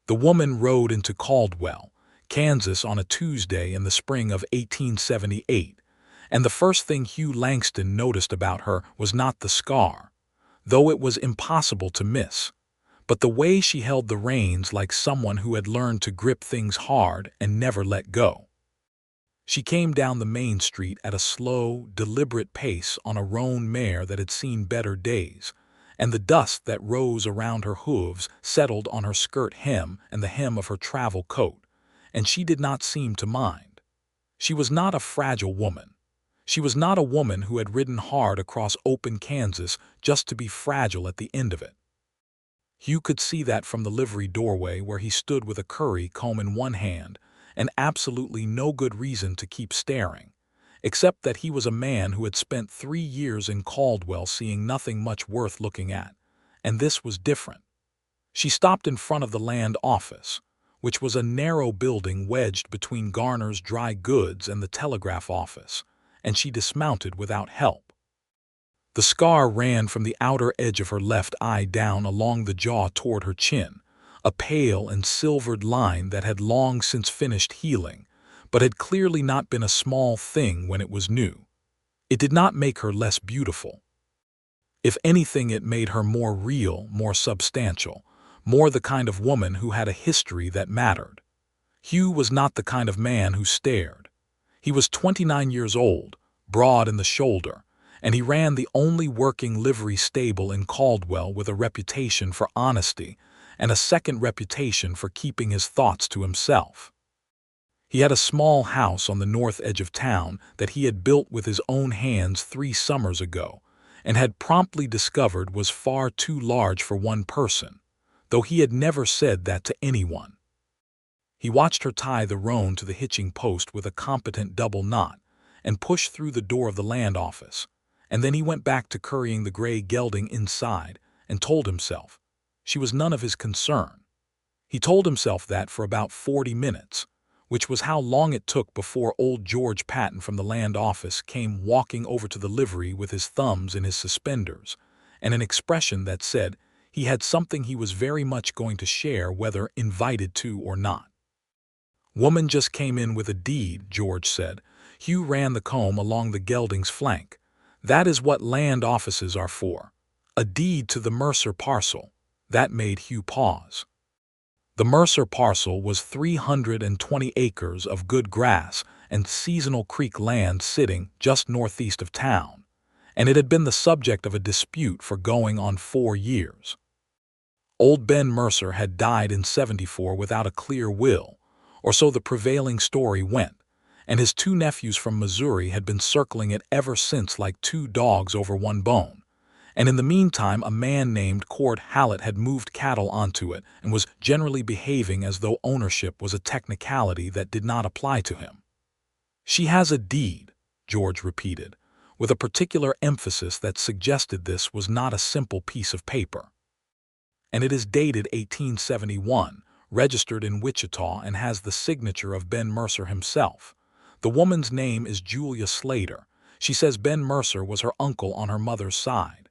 The woman rode into Caldwell, Kansas on a Tuesday in the spring of 1878, and the first thing Hugh Langston noticed about her was not the scar, though it was impossible to miss, but the way she held the reins like someone who had learned to grip things hard and never let go. She came down the main street at a slow, deliberate pace on a roan mare that had seen better days, and the dust that rose around her hooves settled on her skirt hem and the hem of her travel coat, and she did not seem to mind. She was not a fragile woman. She was not a woman who had ridden hard across open Kansas just to be fragile at the end of it. Hugh could see that from the livery doorway where he stood with a curry comb in one hand, and absolutely no good reason to keep staring, except that he was a man who had spent 3 years in Caldwell seeing nothing much worth looking at, and this was different. She stopped in front of the land office, which was a narrow building wedged between Garner's dry goods and the telegraph office, and she dismounted without help. The scar ran from the outer edge of her left eye down along the jaw toward her chin, a pale and silvered line that had long since finished healing, but had clearly not been a small thing when it was new. It did not make her less beautiful. If anything, it made her more real, more substantial, more the kind of woman who had a history that mattered. Hugh was not the kind of man who stared. He was 29 years old, broad in the shoulder, and he ran the only working livery stable in Caldwell with a reputation for honesty and a second reputation for keeping his thoughts to himself. He had a small house on the north edge of town that he had built with his own hands 3 summers ago, and had promptly discovered was far too large for one person, though he had never said that to anyone. He watched her tie the roan to the hitching post with a competent double knot and push through the door of the land office, and then he went back to currying the gray gelding inside and told himself she was none of his concern. He told himself that for about 40 minutes, which was how long it took before old George Patton from the land office came walking over to the livery with his thumbs in his suspenders and an expression that said he had something he was very much going to share whether invited to or not. "Woman just came in with a deed," George said. Hugh ran the comb along the gelding's flank. "That is what land offices are for. A deed to the Mercer parcel." That made Hugh pause. The Mercer parcel was 320 acres of good grass and seasonal creek land sitting just northeast of town, and it had been the subject of a dispute for going on 4 years. Old Ben Mercer had died in '74 without a clear will, or so the prevailing story went, and his 2 nephews from Missouri had been circling it ever since like 2 dogs over one bone. And in the meantime, a man named Cord Hallett had moved cattle onto it and was generally behaving as though ownership was a technicality that did not apply to him. "She has a deed," George repeated, with a particular emphasis that suggested this was not a simple piece of paper. "And it is dated 1871, registered in Wichita, and has the signature of Ben Mercer himself. The woman's name is Julia Slater. She says Ben Mercer was her uncle on her mother's side."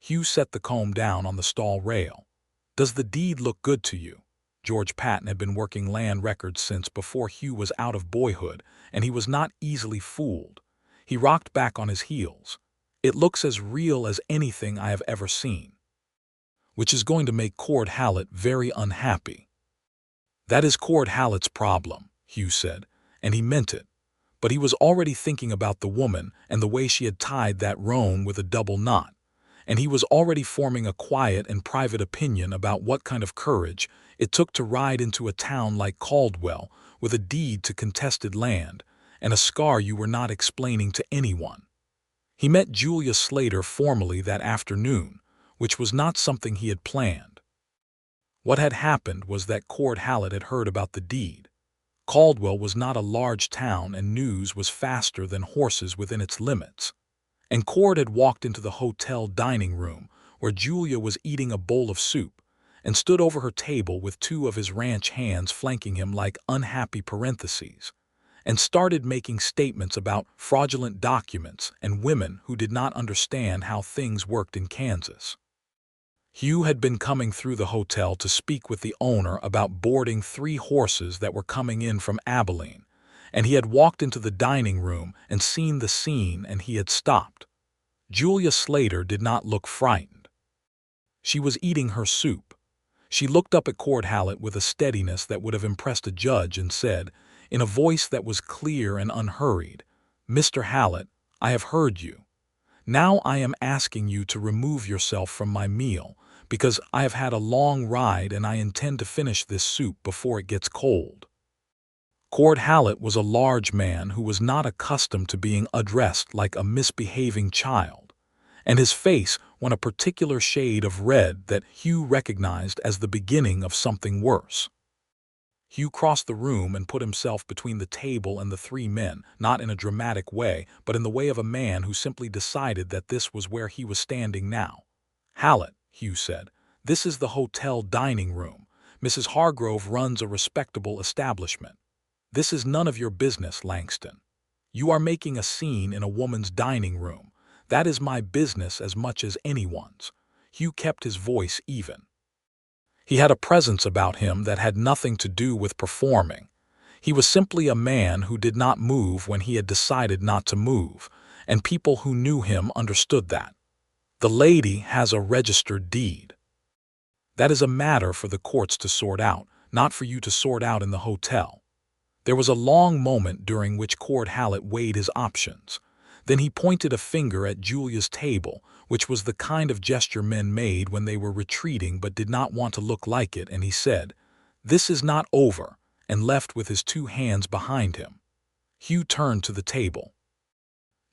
Hugh set the comb down on the stall rail. "Does the deed look good to you?" George Patton had been working land records since before Hugh was out of boyhood, and he was not easily fooled. He rocked back on his heels. "It looks as real as anything I have ever seen." "Which is going to make Cord Hallett very unhappy." "That is Cord Hallett's problem," Hugh said, and he meant it. But he was already thinking about the woman and the way she had tied that roan with a double knot, and he was already forming a quiet and private opinion about what kind of courage it took to ride into a town like Caldwell with a deed to contested land and a scar you were not explaining to anyone. He met Julia Slater formally that afternoon, which was not something he had planned. What had happened was that Cord Hallett had heard about the deed. Caldwell was not a large town, and news was faster than horses within its limits. And Cord had walked into the hotel dining room where Julia was eating a bowl of soup and stood over her table with 2 of his ranch hands flanking him like unhappy parentheses, and started making statements about fraudulent documents and women who did not understand how things worked in Kansas. Hugh had been coming through the hotel to speak with the owner about boarding 3 horses that were coming in from Abilene, and he had walked into the dining room and seen the scene, and he had stopped. Julia Slater did not look frightened. She was eating her soup. She looked up at Cord Hallett with a steadiness that would have impressed a judge and said, in a voice that was clear and unhurried, "Mr. Hallett, I have heard you. Now I am asking you to remove yourself from my meal, because I have had a long ride and I intend to finish this soup before it gets cold." Cord Hallett was a large man who was not accustomed to being addressed like a misbehaving child, and his face went a particular shade of red that Hugh recognized as the beginning of something worse. Hugh crossed the room and put himself between the table and the 3 men, not in a dramatic way, but in the way of a man who simply decided that this was where he was standing now. "Hallett," Hugh said, "this is the hotel dining room. Mrs. Hargrove runs a respectable establishment. This is none of your business, Langston. You are making a scene in a woman's dining room. That is my business as much as anyone's." Hugh kept his voice even. He had a presence about him that had nothing to do with performing. He was simply a man who did not move when he had decided not to move, and people who knew him understood that. "The lady has a registered deed. That is a matter for the courts to sort out, not for you to sort out in the hotel." There was a long moment during which Cord Hallett weighed his options. Then he pointed a finger at Julia's table, which was the kind of gesture men made when they were retreating but did not want to look like it, and he said, "This is not over," and left with his 2 hands behind him. Hugh turned to the table.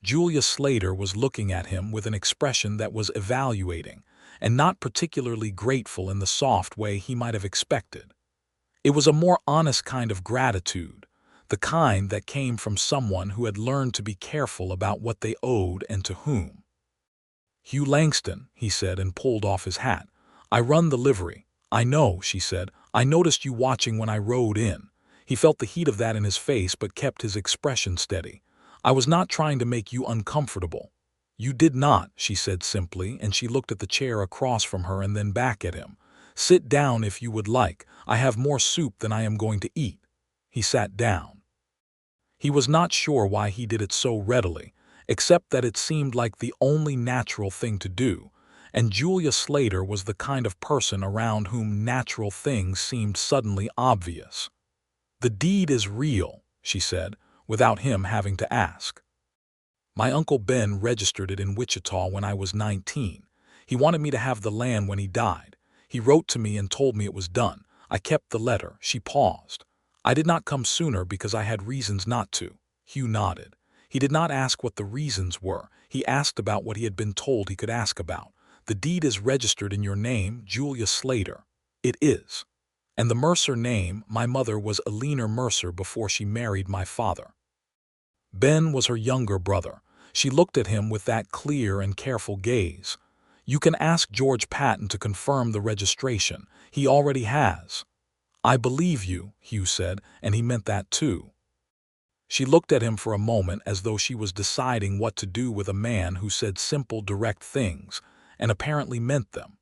Julia Slater was looking at him with an expression that was evaluating, and not particularly grateful in the soft way he might have expected. It was a more honest kind of gratitude, the kind that came from someone who had learned to be careful about what they owed and to whom. "Hugh Langston," he said, and pulled off his hat. "I run the livery." "I know," she said. "I noticed you watching when I rode in." He felt the heat of that in his face but kept his expression steady. "I was not trying to make you uncomfortable." "You did not," she said simply, and she looked at the chair across from her and then back at him. "Sit down if you would like. I have more soup than I am going to eat." He sat down. He was not sure why he did it so readily, except that it seemed like the only natural thing to do, and Julia Slater was the kind of person around whom natural things seemed suddenly obvious. "The deed is real," she said, without him having to ask. "My Uncle Ben registered it in Wichita when I was 19. He wanted me to have the land when he died. He wrote to me and told me it was done. I kept the letter." She paused. "I did not come sooner because I had reasons not to." Hugh nodded. He did not ask what the reasons were. He asked about what he had been told he could ask about. "The deed is registered in your name, Julia Slater." "It is." "And the Mercer name, my mother was Eleanor Mercer before she married my father." Ben was her younger brother. She looked at him with that clear and careful gaze. "You can ask George Patton to confirm the registration. He already has." "I believe you," Hugh said, and he meant that too. She looked at him for a moment as though she was deciding what to do with a man who said simple, direct things, and apparently meant them.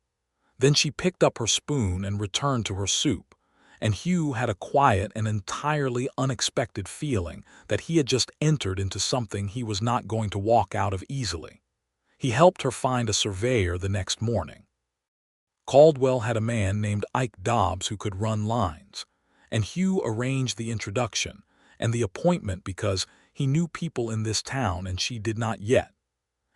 Then she picked up her spoon and returned to her soup, and Hugh had a quiet and entirely unexpected feeling that he had just entered into something he was not going to walk out of easily. He helped her find a surveyor the next morning. Caldwell had a man named Ike Dobbs who could run lines, and Hugh arranged the introduction and the appointment because he knew people in this town and she did not yet,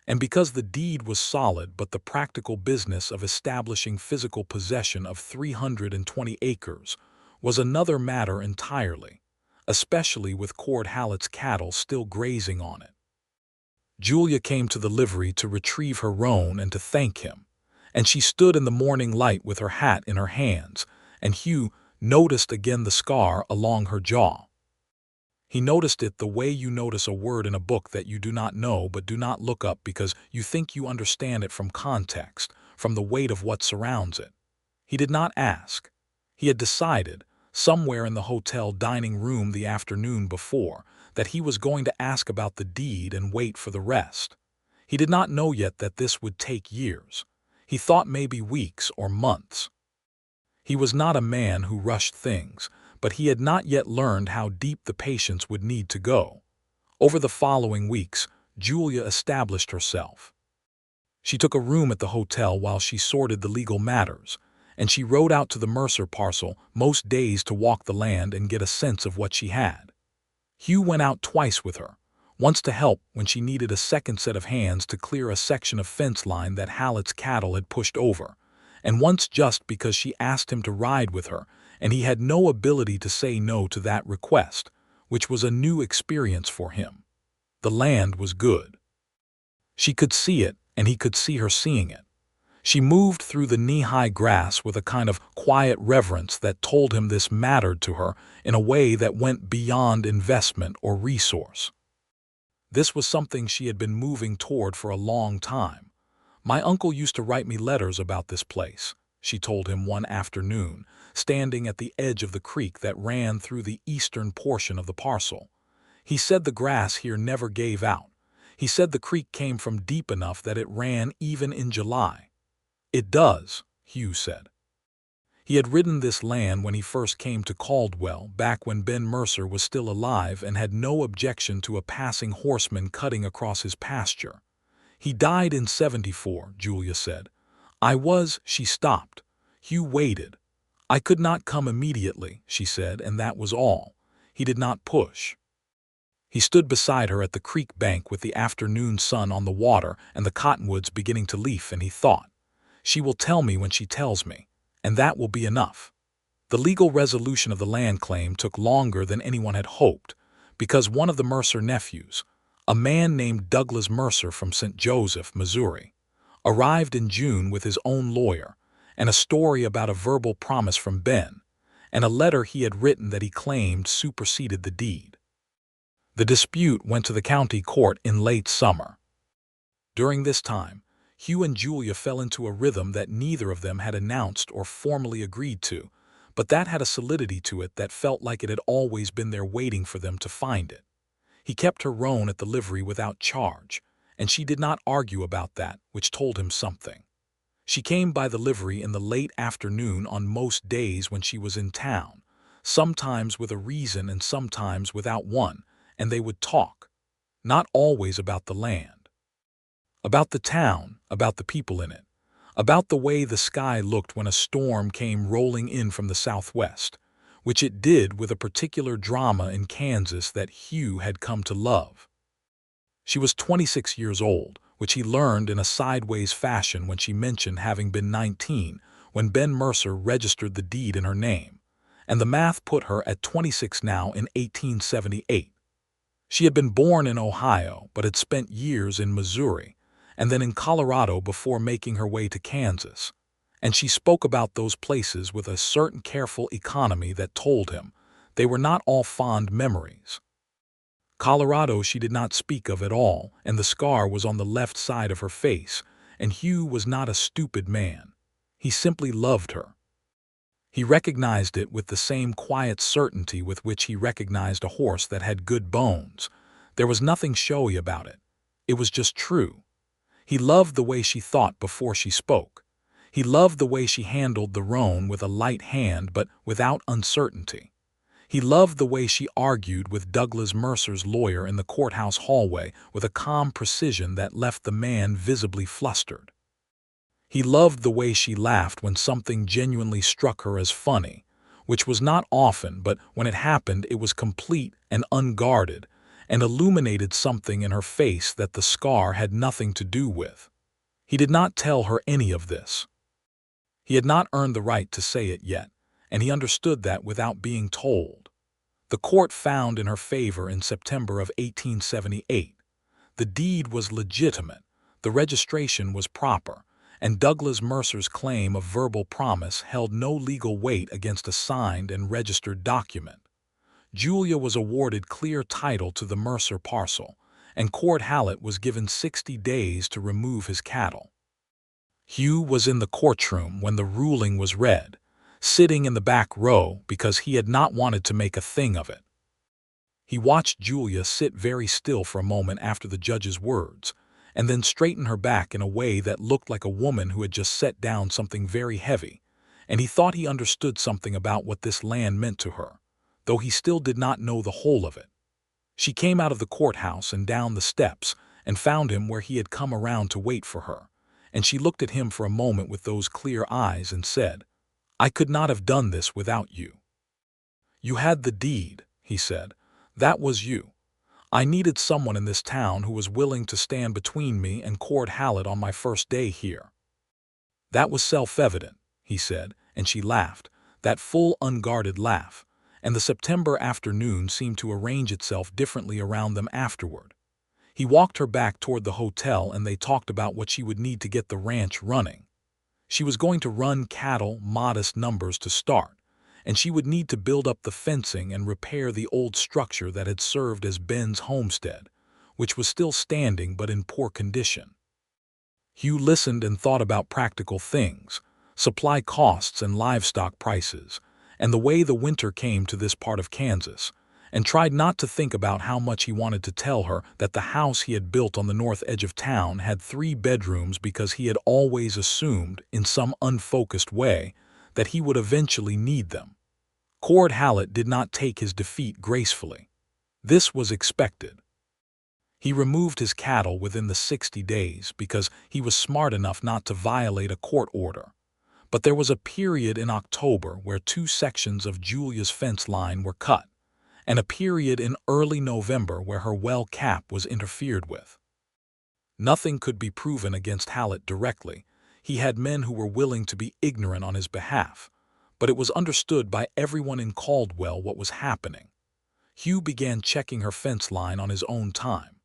and because the deed was solid, but the practical business of establishing physical possession of 320 acres was another matter entirely, especially with Cord Hallett's cattle still grazing on it. Julia came to the livery to retrieve her roan and to thank him, and she stood in the morning light with her hat in her hands, and Hugh noticed again the scar along her jaw. He noticed it the way you notice a word in a book that you do not know but do not look up because you think you understand it from context, from the weight of what surrounds it. He did not ask. He had decided, somewhere in the hotel dining room the afternoon before, that he was going to ask about the deed and wait for the rest. He did not know yet that this would take years. He thought maybe weeks or months. He was not a man who rushed things, but he had not yet learned how deep the patience would need to go. Over the following weeks, Julia established herself. She took a room at the hotel while she sorted the legal matters, and she rode out to the Mercer parcel most days to walk the land and get a sense of what she had. Hugh went out twice with her, once to help when she needed a second set of hands to clear a section of fence line that Hallett's cattle had pushed over, and once just because she asked him to ride with her, and he had no ability to say no to that request, which was a new experience for him. The land was good. She could see it, and he could see her seeing it. She moved through the knee-high grass with a kind of quiet reverence that told him this mattered to her in a way that went beyond investment or resource. This was something she had been moving toward for a long time. "My uncle used to write me letters about this place," she told him one afternoon, standing at the edge of the creek that ran through the eastern portion of the parcel. "He said the grass here never gave out. He said the creek came from deep enough that it ran even in July." "It does," Hugh said. He had ridden this land when he first came to Caldwell, back when Ben Mercer was still alive, and had no objection to a passing horseman cutting across his pasture. "He died in '74, Julia said. She stopped. Hugh waited. "I could not come immediately," she said, and that was all. He did not push. He stood beside her at the creek bank with the afternoon sun on the water and the cottonwoods beginning to leaf, and he thought, "She will tell me when she tells me, and that will be enough." The legal resolution of the land claim took longer than anyone had hoped, because one of the Mercer nephews, a man named Douglas Mercer from St. Joseph, Missouri, arrived in June with his own lawyer and a story about a verbal promise from Ben, and a letter he had written that he claimed superseded the deed. The dispute went to the county court in late summer. During this time, Hugh and Julia fell into a rhythm that neither of them had announced or formally agreed to, but that had a solidity to it that felt like it had always been there waiting for them to find it. He kept her roan at the livery without charge, and she did not argue about that, which told him something. She came by the livery in the late afternoon on most days when she was in town, sometimes with a reason and sometimes without one, and they would talk, not always about the land. About the town, about the people in it, about the way the sky looked when a storm came rolling in from the southwest, which it did with a particular drama in Kansas that Hugh had come to love. She was 26 years old, which he learned in a sideways fashion when she mentioned having been 19 when Ben Mercer registered the deed in her name, and the math put her at 26 now in 1878. She had been born in Ohio but had spent years in Missouri and then in Colorado before making her way to Kansas, and she spoke about those places with a certain careful economy that told him they were not all fond memories. Colorado she did not speak of at all, and the scar was on the left side of her face, and Hugh was not a stupid man. He simply loved her. He recognized it with the same quiet certainty with which he recognized a horse that had good bones. There was nothing showy about it. It was just true. He loved the way she thought before she spoke. He loved the way she handled the roan with a light hand but without uncertainty. He loved the way she argued with Douglas Mercer's lawyer in the courthouse hallway with a calm precision that left the man visibly flustered. He loved the way she laughed when something genuinely struck her as funny, which was not often, but when it happened it was complete and unguarded, and illuminated something in her face that the scar had nothing to do with. He did not tell her any of this. He had not earned the right to say it yet, and he understood that without being told. The court found in her favor in September of 1878. The deed was legitimate, the registration was proper, and Douglas Mercer's claim of verbal promise held no legal weight against a signed and registered document. Julia was awarded clear title to the Mercer parcel, and Cord Hallett was given 60 days to remove his cattle. Hugh was in the courtroom when the ruling was read, sitting in the back row because he had not wanted to make a thing of it. He watched Julia sit very still for a moment after the judge's words, and then straighten her back in a way that looked like a woman who had just set down something very heavy, and he thought he understood something about what this land meant to her, though he still did not know the whole of it. She came out of the courthouse and down the steps and found him where he had come around to wait for her, and she looked at him for a moment with those clear eyes and said, "I could not have done this without you." "You had the deed," he said. "That was you. I needed someone in this town who was willing to stand between me and Cord Hallett on my first day here." "That was self-evident," he said, and she laughed, that full, unguarded laugh, and the September afternoon seemed to arrange itself differently around them afterward. He walked her back toward the hotel and they talked about what she would need to get the ranch running. She was going to run cattle, modest numbers to start, and she would need to build up the fencing and repair the old structure that had served as Ben's homestead, which was still standing but in poor condition. Hugh listened and thought about practical things, supply costs and livestock prices, and the way the winter came to this part of Kansas, and tried not to think about how much he wanted to tell her that the house he had built on the north edge of town had 3 bedrooms because he had always assumed, in some unfocused way, that he would eventually need them. Cord Hallett did not take his defeat gracefully. This was expected. He removed his cattle within the 60 days because he was smart enough not to violate a court order. But there was a period in October where 2 sections of Julia's fence line were cut, and a period in early November where her well cap was interfered with. Nothing could be proven against Hallett directly. He had men who were willing to be ignorant on his behalf, but it was understood by everyone in Caldwell what was happening. Hugh began checking her fence line on his own time.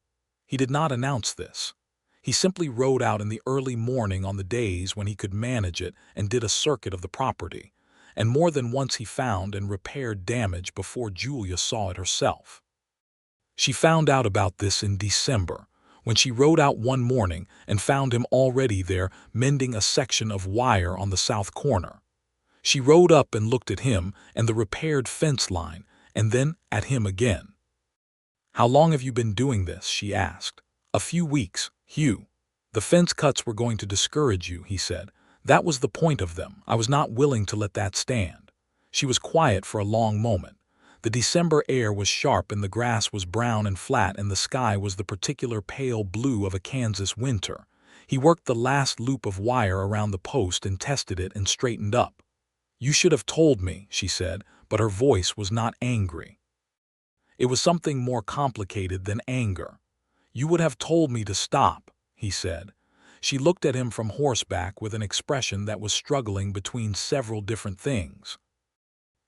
He did not announce this. He simply rode out in the early morning on the days when he could manage it and did a circuit of the property, and more than once he found and repaired damage before Julia saw it herself. She found out about this in December, when she rode out one morning and found him already there mending a section of wire on the south corner. She rode up and looked at him and the repaired fence line, and then at him again. "How long have you been doing this?" she asked. "A few weeks, Hugh. The fence cuts were going to discourage you," he said. "That was the point of them. I was not willing to let that stand." She was quiet for a long moment. The December air was sharp and the grass was brown and flat and the sky was the particular pale blue of a Kansas winter. He worked the last loop of wire around the post and tested it and straightened up. "You should have told me," she said, but her voice was not angry. It was something more complicated than anger. "You would have told me to stop," he said. She looked at him from horseback with an expression that was struggling between several different things.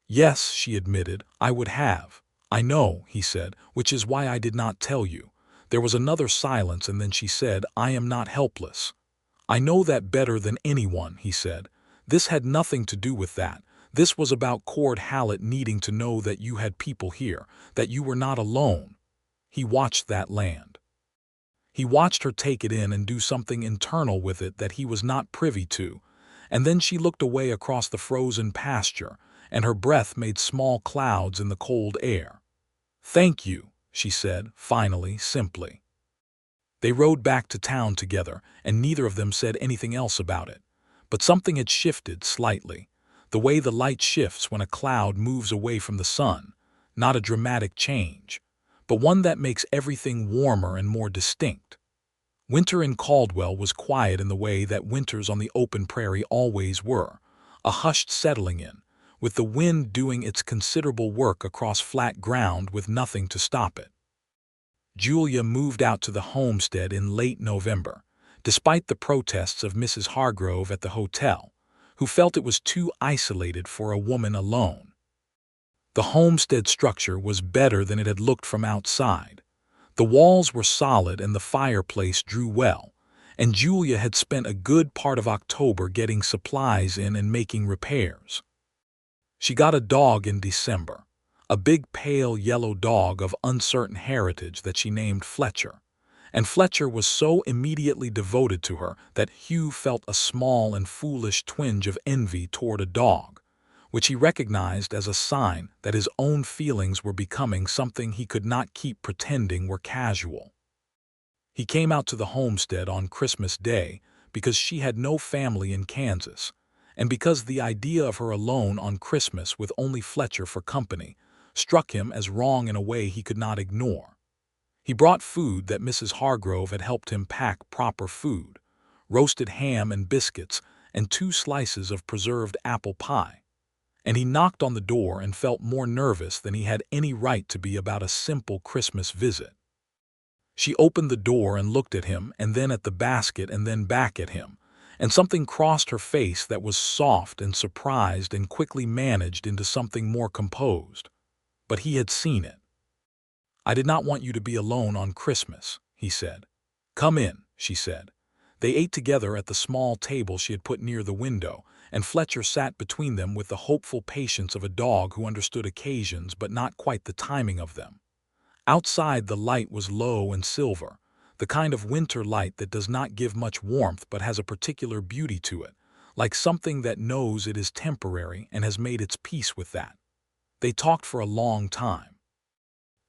"Yes," she admitted, "I would have." "I know," he said, "which is why I did not tell you." There was another silence and then she said, "I am not helpless." "I know that better than anyone," he said. "This had nothing to do with that. This was about Cord Hallett needing to know that you had people here, that you were not alone." He watched that land. He watched her take it in and do something internal with it that he was not privy to, and then she looked away across the frozen pasture, and her breath made small clouds in the cold air. "Thank you," she said, finally, simply. They rode back to town together, and neither of them said anything else about it. But something had shifted slightly, the way the light shifts when a cloud moves away from the sun, not a dramatic change, but one that makes everything warmer and more distinct. Winter in Caldwell was quiet in the way that winters on the open prairie always were, a hushed settling in, with the wind doing its considerable work across flat ground with nothing to stop it. Julia moved out to the homestead in late November, despite the protests of Mrs. Hargrove at the hotel, who felt it was too isolated for a woman alone. The homestead structure was better than it had looked from outside. The walls were solid and the fireplace drew well, and Julia had spent a good part of October getting supplies in and making repairs. She got a dog in December, a big pale yellow dog of uncertain heritage that she named Fletcher, and Fletcher was so immediately devoted to her that Hugh felt a small and foolish twinge of envy toward a dog, which he recognized as a sign that his own feelings were becoming something he could not keep pretending were casual. He came out to the homestead on Christmas Day because she had no family in Kansas, and because the idea of her alone on Christmas with only Fletcher for company struck him as wrong in a way he could not ignore. He brought food that Mrs. Hargrove had helped him pack, proper food, roasted ham and biscuits, and 2 slices of preserved apple pie. And he knocked on the door and felt more nervous than he had any right to be about a simple Christmas visit. She opened the door and looked at him, and then at the basket, and then back at him, and something crossed her face that was soft and surprised and quickly managed into something more composed. But he had seen it. "I did not want you to be alone on Christmas," he said. "Come in," she said. They ate together at the small table she had put near the window, and Fletcher sat between them with the hopeful patience of a dog who understood occasions but not quite the timing of them. Outside the light was low and silver, the kind of winter light that does not give much warmth but has a particular beauty to it, like something that knows it is temporary and has made its peace with that. They talked for a long time.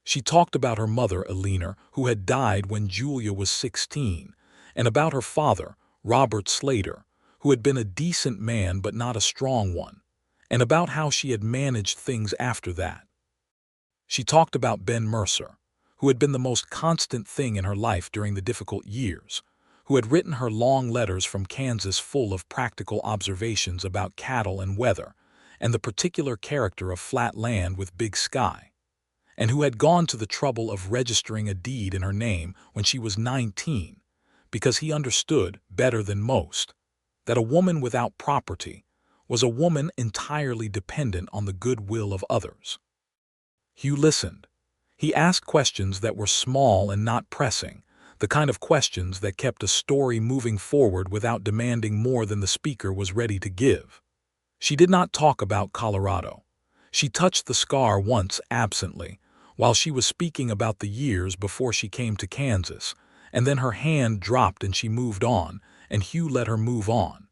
She talked about her mother, Eleanor, who had died when Julia was 16, and about her father, Robert Slater, who had been a decent man but not a strong one, and about how she had managed things after that. She talked about Ben Mercer, who had been the most constant thing in her life during the difficult years, who had written her long letters from Kansas full of practical observations about cattle and weather, and the particular character of flat land with big sky, and who had gone to the trouble of registering a deed in her name when she was 19, because he understood, better than most, that a woman without property was a woman entirely dependent on the goodwill of others. Hugh listened. He asked questions that were small and not pressing, the kind of questions that kept a story moving forward without demanding more than the speaker was ready to give. She did not talk about Colorado. She touched the scar once absently, while she was speaking about the years before she came to Kansas, and then her hand dropped and she moved on, and Hugh let her move on.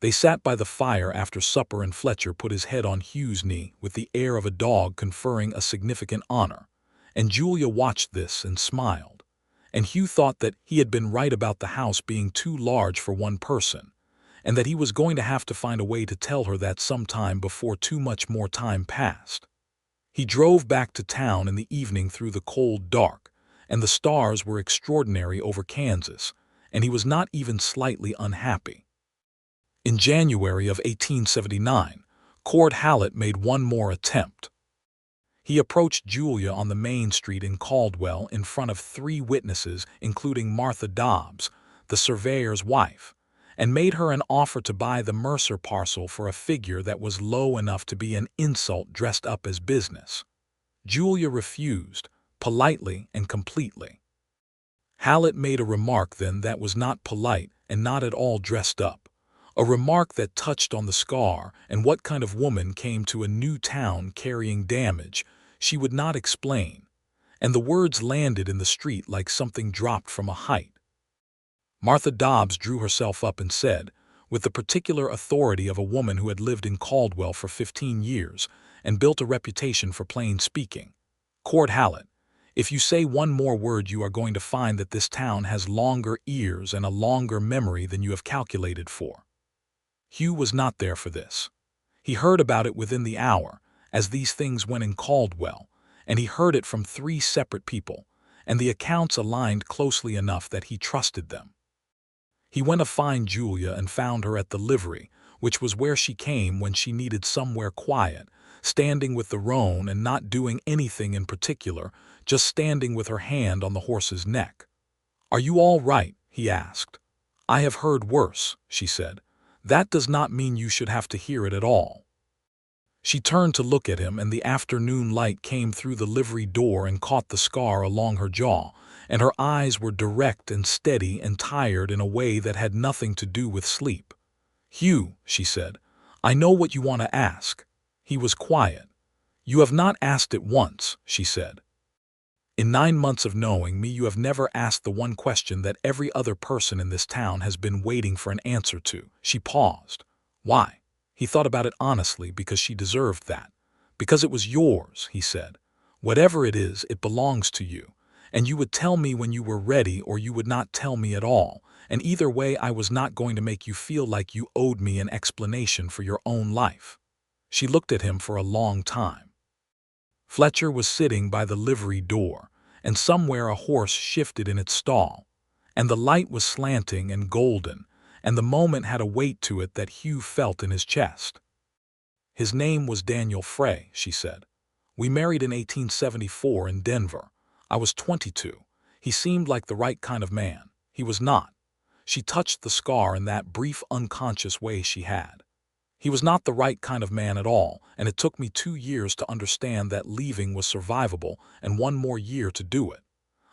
They sat by the fire after supper, and Fletcher put his head on Hugh's knee with the air of a dog conferring a significant honor, and Julia watched this and smiled. And Hugh thought that he had been right about the house being too large for one person, and that he was going to have to find a way to tell her that sometime before too much more time passed. He drove back to town in the evening through the cold dark, and the stars were extraordinary over Kansas, and he was not even slightly unhappy. In January of 1879, Cord Hallett made one more attempt. He approached Julia on the main street in Caldwell in front of 3 witnesses, including Martha Dobbs, the surveyor's wife, and made her an offer to buy the Mercer parcel for a figure that was low enough to be an insult dressed up as business. Julia refused, politely and completely. Hallett made a remark then that was not polite and not at all dressed up. A remark that touched on the scar and what kind of woman came to a new town carrying damage she would not explain, and the words landed in the street like something dropped from a height. Martha Dobbs drew herself up and said, with the particular authority of a woman who had lived in Caldwell for 15 years and built a reputation for plain speaking, "Cord Hallett, if you say one more word you are going to find that this town has longer ears and a longer memory than you have calculated for." Hugh was not there for this. He heard about it within the hour, as these things went in Caldwell, and he heard it from 3 separate people, and the accounts aligned closely enough that he trusted them. He went to find Julia and found her at the livery, which was where she came when she needed somewhere quiet, standing with the roan and not doing anything in particular, just standing with her hand on the horse's neck. "Are you all right?" he asked. "I have heard worse," she said. "That does not mean you should have to hear it at all." She turned to look at him, and the afternoon light came through the livery door and caught the scar along her jaw, and her eyes were direct and steady and tired in a way that had nothing to do with sleep. "Hugh," she said, "I know what you want to ask." He was quiet. "You have not asked it once," she said. "In 9 months of knowing me, you have never asked the one question that every other person in this town has been waiting for an answer to." She paused. "Why?" He thought about it honestly. "Because she deserved that." "Because it was yours," he said. "Whatever it is, it belongs to you, And you would tell me when you were ready, or you would not tell me at all, and either way I was not going to make you feel like you owed me an explanation for your own life." She looked at him for a long time. Fletcher was sitting by the livery door, and somewhere a horse shifted in its stall, and the light was slanting and golden, and the moment had a weight to it that Hugh felt in his chest. "His name was Daniel Frey," she said. "We married in 1874 in Denver. I was 22. He seemed like the right kind of man. He was not." She touched the scar in that brief unconscious way she had. "He was not the right kind of man at all, and it took me 2 years to understand that leaving was survivable and 1 more year to do it.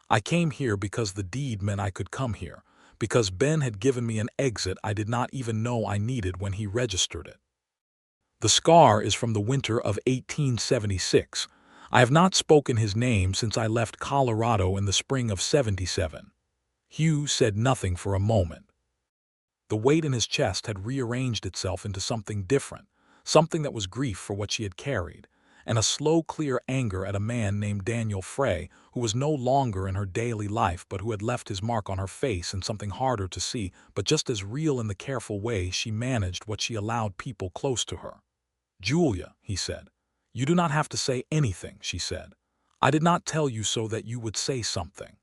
I came here because the deed meant I could come here, because Ben had given me an exit I did not even know I needed when he registered it. The scar is from the winter of 1876. I have not spoken his name since I left Colorado in the spring of '77. Hugh said nothing for a moment. The weight in his chest had rearranged itself into something different, something that was grief for what she had carried, and a slow, clear anger at a man named Daniel Frey, who was no longer in her daily life but who had left his mark on her face, and something harder to see but just as real in the careful way she managed what she allowed people close to her. "Julia," he said. "You do not have to say anything," she said. "I did not tell you so that you would say something."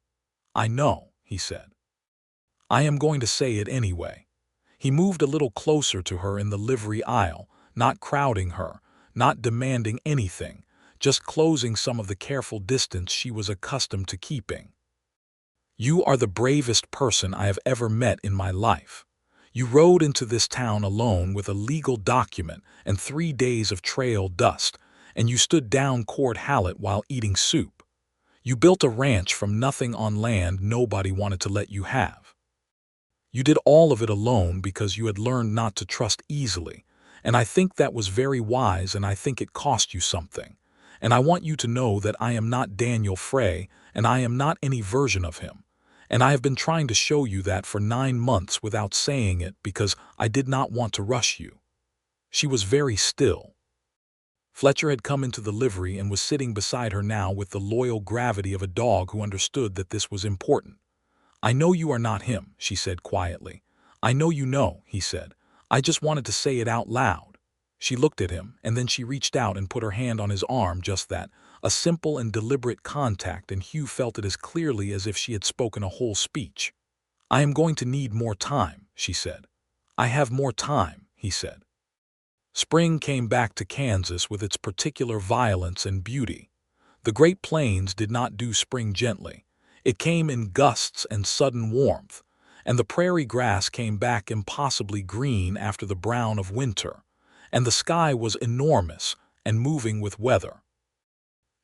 "I know," he said. "I am going to say it anyway." He moved a little closer to her in the livery aisle, not crowding her, not demanding anything, just closing some of the careful distance she was accustomed to keeping. "You are the bravest person I have ever met in my life. You rode into this town alone with a legal document and 3 days of trail dust, and you stood down Cord Hallett while eating soup. You built a ranch from nothing on land nobody wanted to let you have. You did all of it alone because you had learned not to trust easily, and I think that was very wise, and I think it cost you something. And I want you to know that I am not Daniel Frey, and I am not any version of him. And I have been trying to show you that for 9 months without saying it because I did not want to rush you." She was very still. Fletcher had come into the livery and was sitting beside her now with the loyal gravity of a dog who understood that this was important. "I know you are not him," she said quietly. "I know you know," he said. "I just wanted to say it out loud." She looked at him, and then she reached out and put her hand on his arm, just that, a simple and deliberate contact, and Hugh felt it as clearly as if she had spoken a whole speech. "I am going to need more time," she said. "I have more time," he said. Spring came back to Kansas with its particular violence and beauty. The Great Plains did not do spring gently. It came in gusts and sudden warmth, and the prairie grass came back impossibly green after the brown of winter, and the sky was enormous and moving with weather.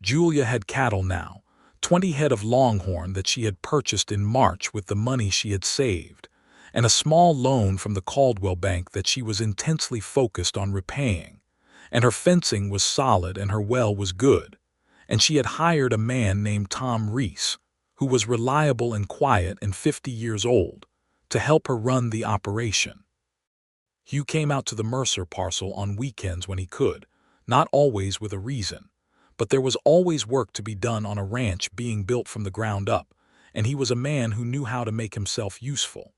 Julia had cattle now, 20 head of longhorn that she had purchased in March with the money she had saved, and a small loan from the Caldwell bank that she was intensely focused on repaying, and her fencing was solid and her well was good, and she had hired a man named Tom Reese, who was reliable and quiet and 50 years old, to help her run the operation. Hugh came out to the Mercer parcel on weekends when he could, not always with a reason, but there was always work to be done on a ranch being built from the ground up, and he was a man who knew how to make himself useful.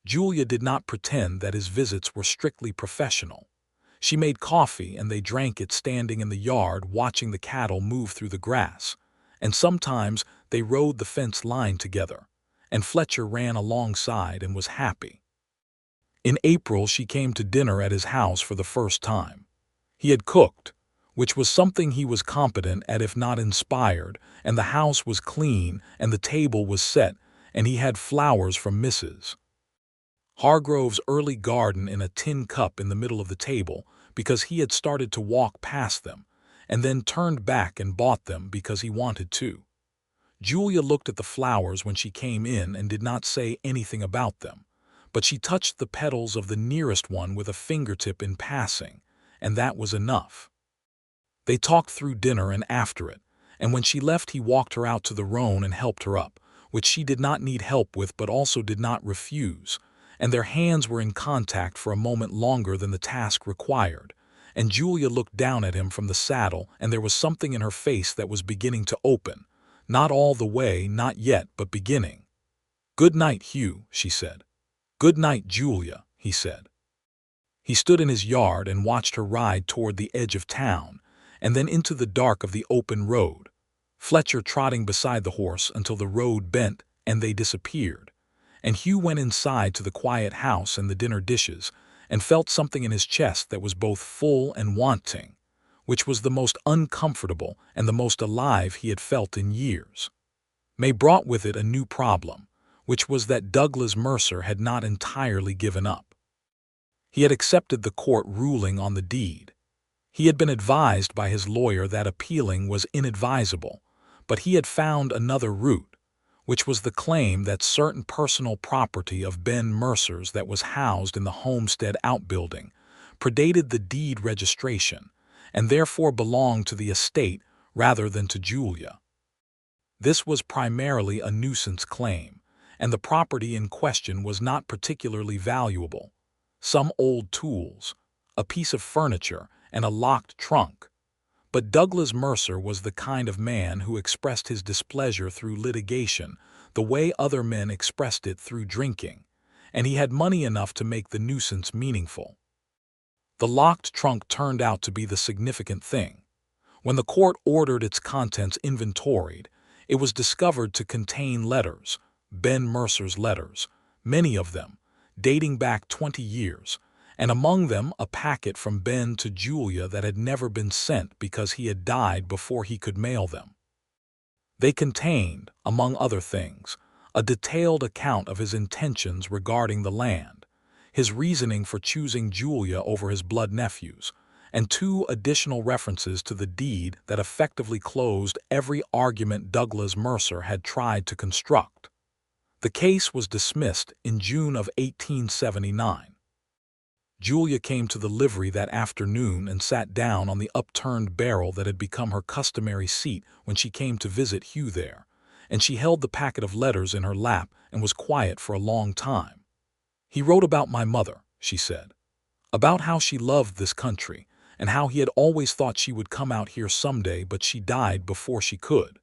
Julia did not pretend that his visits were strictly professional. She made coffee and they drank it standing in the yard watching the cattle move through the grass, and sometimes they rode the fence line together, and Fletcher ran alongside and was happy. In April she came to dinner at his house for the first time. He had cooked, which was something he was competent at if not inspired, and the house was clean and the table was set, and he had flowers from Mrs. Hargrove's early garden in a tin cup in the middle of the table because he had started to walk past them, and then turned back and bought them because he wanted to. Julia looked at the flowers when she came in and did not say anything about them, but she touched the petals of the nearest one with a fingertip in passing, and that was enough. They talked through dinner and after it, and when she left he walked her out to the roan and helped her up, which she did not need help with but also did not refuse, and their hands were in contact for a moment longer than the task required, and Julia looked down at him from the saddle, and there was something in her face that was beginning to open, Not all the way, not yet, but beginning. "Good night, Hugh," she said. "Good night, Julia," he said. He stood in his yard and watched her ride toward the edge of town, and then into the dark of the open road, Fletcher trotting beside the horse until the road bent and they disappeared. And Hugh went inside to the quiet house and the dinner dishes, and felt something in his chest that was both full and wanting, which was the most uncomfortable and the most alive he had felt in years. May brought with it a new problem, which was that Douglas Mercer had not entirely given up. He had accepted the court ruling on the deed. He had been advised by his lawyer that appealing was inadvisable, but he had found another route, which was the claim that certain personal property of Ben Mercer's that was housed in the homestead outbuilding predated the deed registration and therefore belonged to the estate rather than to Julia. This was primarily a nuisance claim, and the property in question was not particularly valuable. Some old tools, a piece of furniture, and a locked trunk. But Douglas Mercer was the kind of man who expressed his displeasure through litigation the way other men expressed it through drinking, and he had money enough to make the nuisance meaningful. The locked trunk turned out to be the significant thing. When the court ordered its contents inventoried, it was discovered to contain letters, Ben Mercer's letters, many of them, dating back 20 years, and among them a packet from Ben to Julia that had never been sent because he had died before he could mail them. They contained, among other things, a detailed account of his intentions regarding the land, his reasoning for choosing Julia over his blood nephews, and 2 additional references to the deed that effectively closed every argument Douglas Mercer had tried to construct. The case was dismissed in June of 1879. Julia came to the livery that afternoon and sat down on the upturned barrel that had become her customary seat when she came to visit Hugh there, and she held the packet of letters in her lap and was quiet for a long time. "He wrote about my mother," she said, "about how she loved this country, and how he had always thought she would come out here someday, but she died before she could.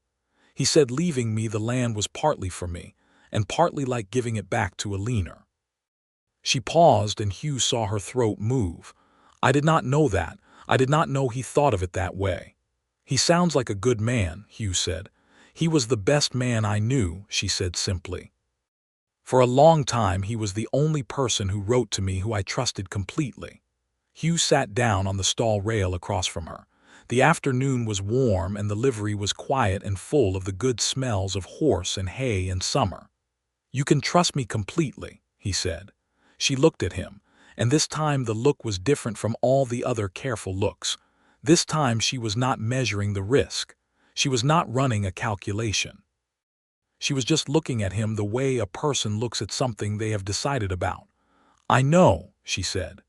He said leaving me the land was partly for me, and partly like giving it back to a leaner." She paused, and Hugh saw her throat move. "I did not know that. I did not know he thought of it that way." "He sounds like a good man," Hugh said. "He was the best man I knew," she said simply. "For a long time he was the only person who wrote to me who I trusted completely." Hugh sat down on the stall rail across from her. The afternoon was warm and the livery was quiet and full of the good smells of horse and hay and summer. "You can trust me completely," he said. She looked at him, and this time the look was different from all the other careful looks. This time she was not measuring the risk. She was not running a calculation. She was just looking at him the way a person looks at something they have decided about. "I know," she said.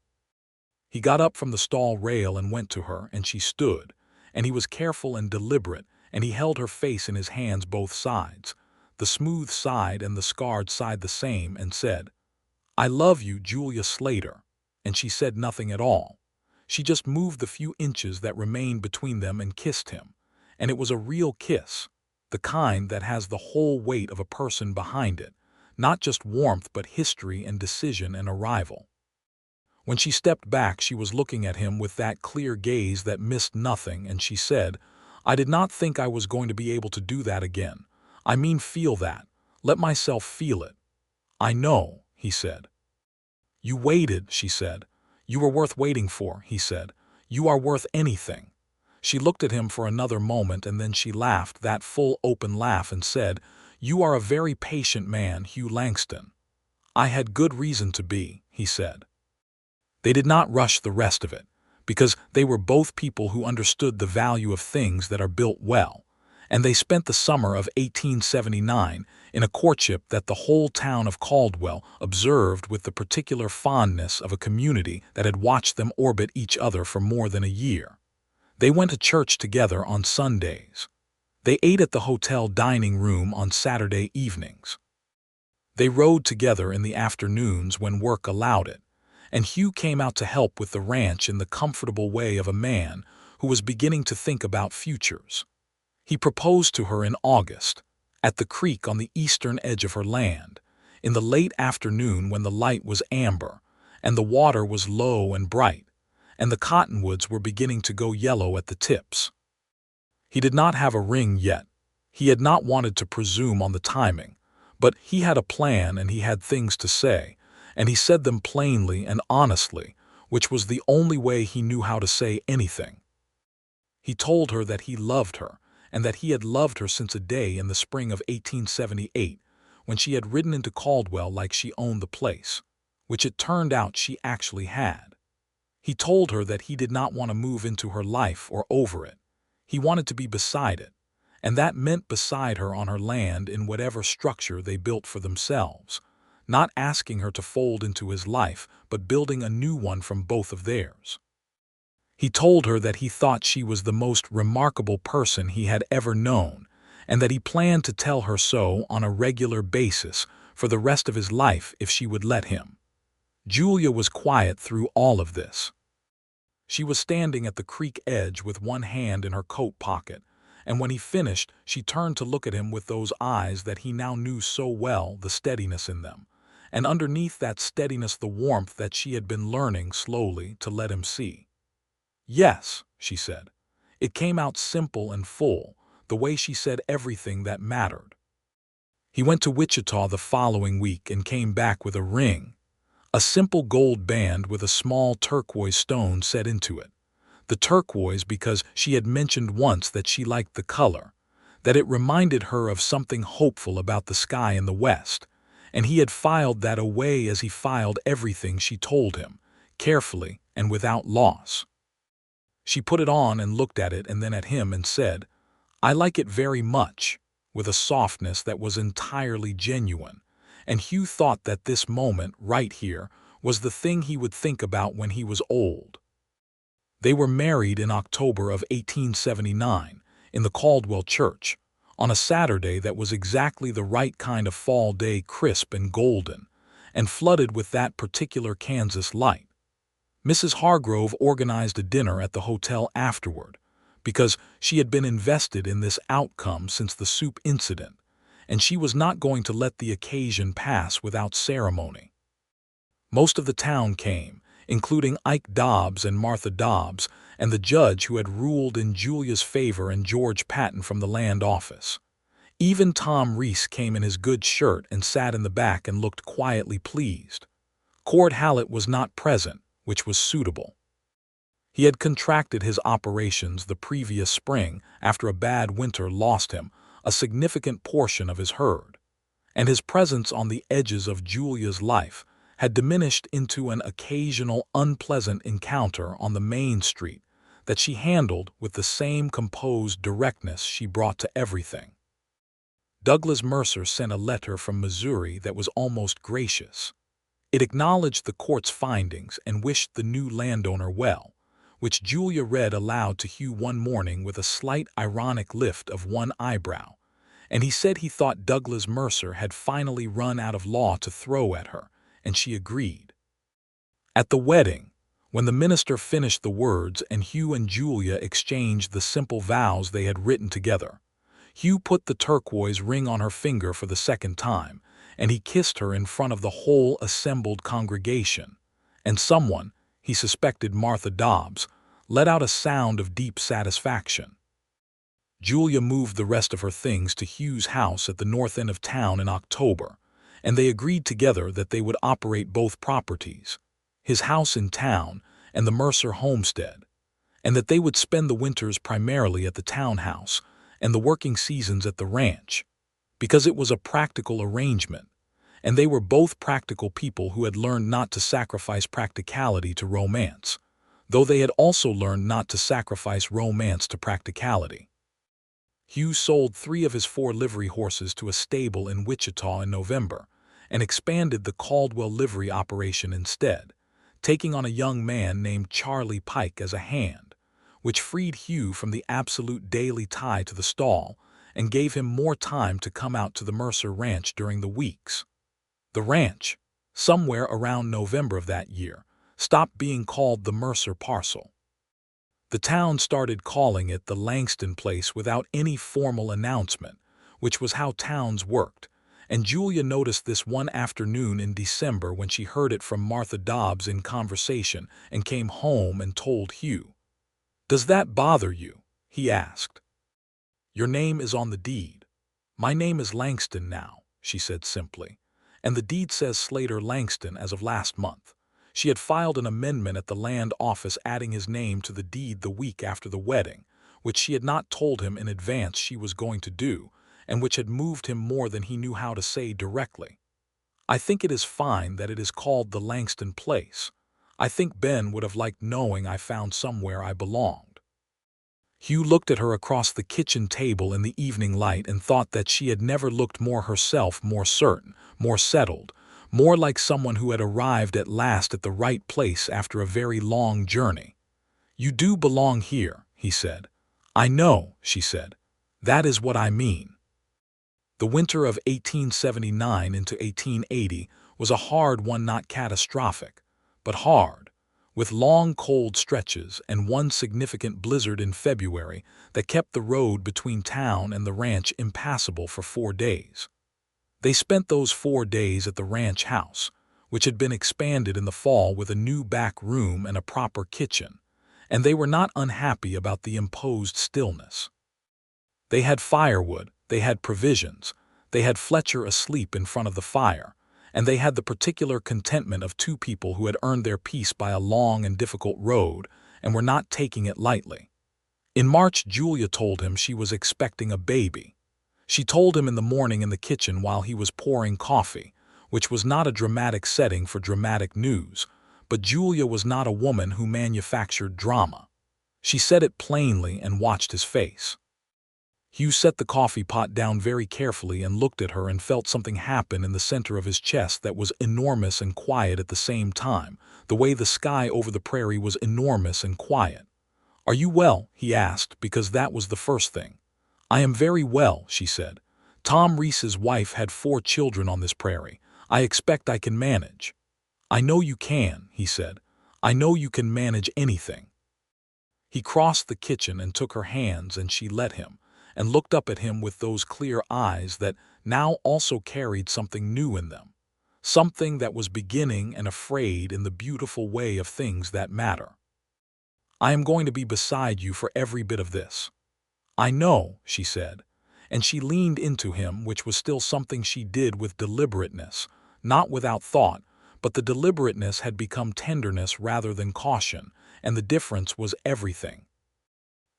He got up from the stall rail and went to her, and she stood, and he was careful and deliberate, and he held her face in his hands both sides, the smooth side and the scarred side the same, and said, "I love you, Julia Slater," and she said nothing at all. She just moved the few inches that remained between them and kissed him, and it was a real kiss, the kind that has the whole weight of a person behind it, not just warmth but history and decision and arrival. When she stepped back, she was looking at him with that clear gaze that missed nothing, and she said, "I did not think I was going to be able to do that again. I mean feel that, let myself feel it." "I know," he said. "You waited," she said. "You were worth waiting for," he said. "You are worth anything." She looked at him for another moment, and then she laughed, that full open laugh, and said, "You are a very patient man, Hugh Langston." "I had good reason to be," he said. They did not rush the rest of it, because they were both people who understood the value of things that are built well, and they spent the summer of 1879 in a courtship that the whole town of Caldwell observed with the particular fondness of a community that had watched them orbit each other for more than a year. They went to church together on Sundays. They ate at the hotel dining room on Saturday evenings. They rode together in the afternoons when work allowed it, and Hugh came out to help with the ranch in the comfortable way of a man who was beginning to think about futures. He proposed to her in August, at the creek on the eastern edge of her land, in the late afternoon when the light was amber, and the water was low and bright, and the cottonwoods were beginning to go yellow at the tips. He did not have a ring yet. He had not wanted to presume on the timing, but he had a plan and he had things to say, and he said them plainly and honestly, which was the only way he knew how to say anything. He told her that he loved her, and that he had loved her since a day in the spring of 1878, when she had ridden into Caldwell like she owned the place, which it turned out she actually had. He told her that he did not want to move into her life or over it. He wanted to be beside it, and that meant beside her on her land in whatever structure they built for themselves, not asking her to fold into his life, but building a new one from both of theirs. He told her that he thought she was the most remarkable person he had ever known, and that he planned to tell her so on a regular basis for the rest of his life if she would let him. Julia was quiet through all of this. She was standing at the creek edge with one hand in her coat pocket, and when he finished, she turned to look at him with those eyes that he now knew so well, the steadiness in them, and underneath that steadiness the warmth that she had been learning slowly to let him see. "Yes," she said. It came out simple and full, the way she said everything that mattered. He went to Wichita the following week and came back with a ring, a simple gold band with a small turquoise stone set into it. The turquoise because she had mentioned once that she liked the color, that it reminded her of something hopeful about the sky in the west, and he had filed that away as he filed everything she told him, carefully and without loss. She put it on and looked at it and then at him and said, "I like it very much," with a softness that was entirely genuine, and Hugh thought that this moment, right here, was the thing he would think about when he was old. They were married in October of 1879 in the Caldwell church, on a Saturday that was exactly the right kind of fall day, crisp and golden, and flooded with that particular Kansas light. Mrs. Hargrove organized a dinner at the hotel afterward, because she had been invested in this outcome since the soup incident, and she was not going to let the occasion pass without ceremony. Most of the town came, including Ike Dobbs and Martha Dobbs, and the judge who had ruled in Julia's favor and George Patton from the land office. Even Tom Reese came in his good shirt and sat in the back and looked quietly pleased. Cord Hallett was not present, which was suitable. He had contracted his operations the previous spring after a bad winter lost him a significant portion of his herd, and his presence on the edges of Julia's life had diminished into an occasional unpleasant encounter on the main street that she handled with the same composed directness she brought to everything. Douglas Mercer sent a letter from Missouri that was almost gracious. It acknowledged the court's findings and wished the new landowner well, which Julia read aloud to Hugh one morning with a slight ironic lift of one eyebrow, and he said he thought Douglas Mercer had finally run out of law to throw at her, and she agreed. At the wedding, when the minister finished the words and Hugh and Julia exchanged the simple vows they had written together, Hugh put the turquoise ring on her finger for the second time, and he kissed her in front of the whole assembled congregation, and someone, he suspected Martha Dobbs, let out a sound of deep satisfaction. Julia moved the rest of her things to Hugh's house at the north end of town in October, and they agreed together that they would operate both properties, his house in town and the Mercer homestead, and that they would spend the winters primarily at the townhouse and the working seasons at the ranch, because it was a practical arrangement, and they were both practical people who had learned not to sacrifice practicality to romance, though they had also learned not to sacrifice romance to practicality. Hugh sold 3 of his 4 livery horses to a stable in Wichita in November and expanded the Caldwell livery operation instead, taking on a young man named Charlie Pike as a hand, which freed Hugh from the absolute daily tie to the stall and gave him more time to come out to the Mercer ranch during the weeks. The ranch, somewhere around November of that year, stopped being called the Mercer parcel. The town started calling it the Langston place without any formal announcement, which was how towns worked, and Julia noticed this one afternoon in December when she heard it from Martha Dobbs in conversation and came home and told Hugh. "Does that bother you?" he asked. "Your name is on the deed." "My name is Langston now," she said simply, "and the deed says Slater Langston as of last month." She had filed an amendment at the land office adding his name to the deed the week after the wedding, which she had not told him in advance she was going to do, and which had moved him more than he knew how to say directly. "I think it is fine that it is called the Langston place. I think Ben would have liked knowing I found somewhere I belonged." Hugh looked at her across the kitchen table in the evening light and thought that she had never looked more herself, more certain, more settled, more like someone who had arrived at last at the right place after a very long journey. "You do belong here," he said. "I know," she said. "That is what I mean." The winter of 1879 into 1880 was a hard one, not catastrophic, but hard, with long cold stretches and one significant blizzard in February that kept the road between town and the ranch impassable for 4 days. They spent those 4 days at the ranch house, which had been expanded in the fall with a new back room and a proper kitchen, and they were not unhappy about the imposed stillness. They had firewood, they had provisions, they had Fletcher asleep in front of the fire, and they had the particular contentment of two people who had earned their peace by a long and difficult road and were not taking it lightly. In March, Julia told him she was expecting a baby. She told him in the morning in the kitchen while he was pouring coffee, which was not a dramatic setting for dramatic news, but Julia was not a woman who manufactured drama. She said it plainly and watched his face. Hugh set the coffee pot down very carefully and looked at her and felt something happen in the center of his chest that was enormous and quiet at the same time, the way the sky over the prairie was enormous and quiet. "Are you well?" he asked, because that was the first thing. "I am very well," she said. "Tom Reese's wife had 4 children on this prairie. I expect I can manage." "I know you can," he said. "I know you can manage anything." He crossed the kitchen and took her hands, and she let him, and looked up at him with those clear eyes that now also carried something new in them, something that was beginning and afraid in the beautiful way of things that matter. "I am going to be beside you for every bit of this." "I know," she said, and she leaned into him, which was still something she did with deliberateness, not without thought, but the deliberateness had become tenderness rather than caution, and the difference was everything.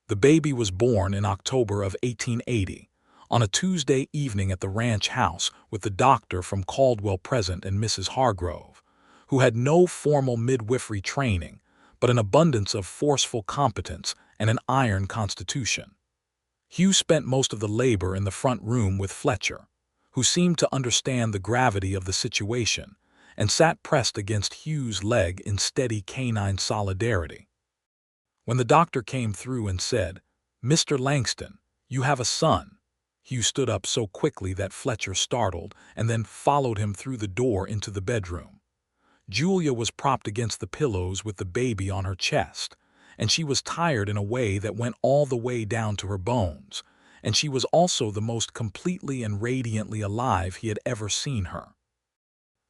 The baby was born in October of 1880, on a Tuesday evening at the ranch house with the doctor from Caldwell present and Mrs. Hargrove, who had no formal midwifery training, but an abundance of forceful competence and an iron constitution. Hugh spent most of the labor in the front room with Fletcher, who seemed to understand the gravity of the situation, and sat pressed against Hugh's leg in steady canine solidarity. When the doctor came through and said, "Mr. Langston, you have a son," Hugh stood up so quickly that Fletcher startled and then followed him through the door into the bedroom. Julia was propped against the pillows with the baby on her chest, and she was tired in a way that went all the way down to her bones, and she was also the most completely and radiantly alive he had ever seen her.